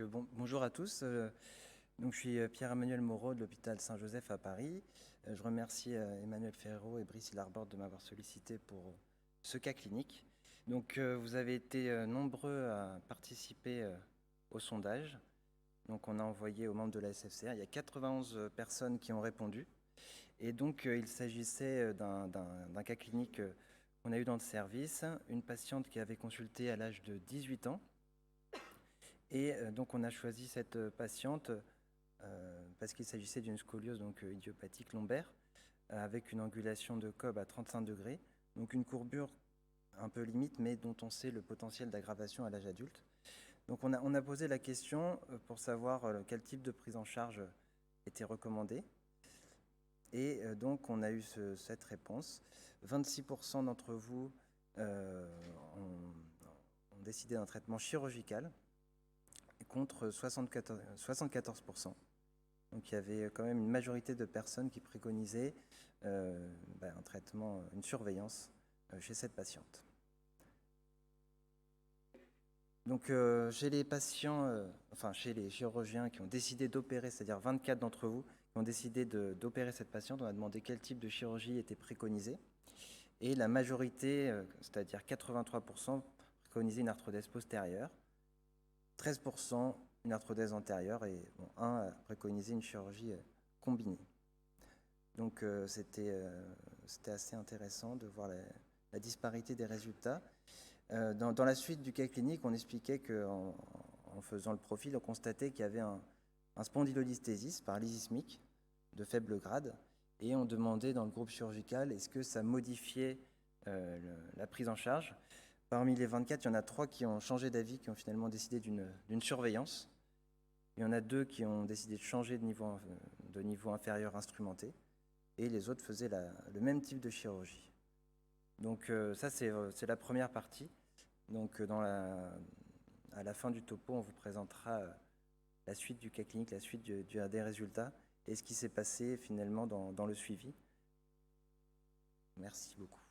Bonjour à tous. Je suis Pierre-Emmanuel Moreau de l'hôpital Saint-Joseph à Paris. Je remercie Emmanuel Ferrero et Brice Larborde de m'avoir sollicité pour ce cas clinique. Vous avez été nombreux à participer au sondage. On a envoyé aux membres de la SFCR. Il y a 91 personnes qui ont répondu. Il s'agissait d'un cas clinique qu'on a eu dans le service. Une patiente qui avait consulté à l'âge de 18 ans. On a choisi cette patiente parce qu'il s'agissait d'une scoliose idiopathique lombaire avec une angulation de Cobb à 35 degrés, donc une courbure un peu limite, mais dont on sait le potentiel d'aggravation à l'âge adulte. On a posé la question pour savoir quel type de prise en charge était recommandé. On a eu cette réponse. 26% d'entre vous ont décidé d'un traitement chirurgical contre 74%. Donc il y avait quand même une majorité de personnes qui préconisaient un traitement, une surveillance chez cette patiente. Chez les patients, chez les chirurgiens qui ont décidé d'opérer, c'est-à-dire 24 d'entre vous qui ont décidé d'opérer cette patiente, on a demandé quel type de chirurgie était préconisé. Et la majorité, c'est-à-dire 83%, préconisait une arthrodèse postérieure, 13% une arthrodèse antérieure et 1 a préconisé une chirurgie combinée. C'était assez intéressant de voir la disparité des résultats. Dans la suite du cas clinique, on expliquait qu'en faisant le profil, on constatait qu'il y avait un spondylolisthésis par lysismique de faible grade et on demandait dans le groupe chirurgical est-ce que ça modifiait la prise en charge. Parmi les 24, il y en a 3 qui ont changé d'avis, qui ont finalement décidé d'une surveillance. Il y en a 2 qui ont décidé de changer de niveau inférieur instrumenté. Et les autres faisaient le même type de chirurgie. Ça, c'est la première partie. À la fin du topo, on vous présentera la suite du cas clinique, la suite des résultats et ce qui s'est passé finalement dans le suivi. Merci beaucoup.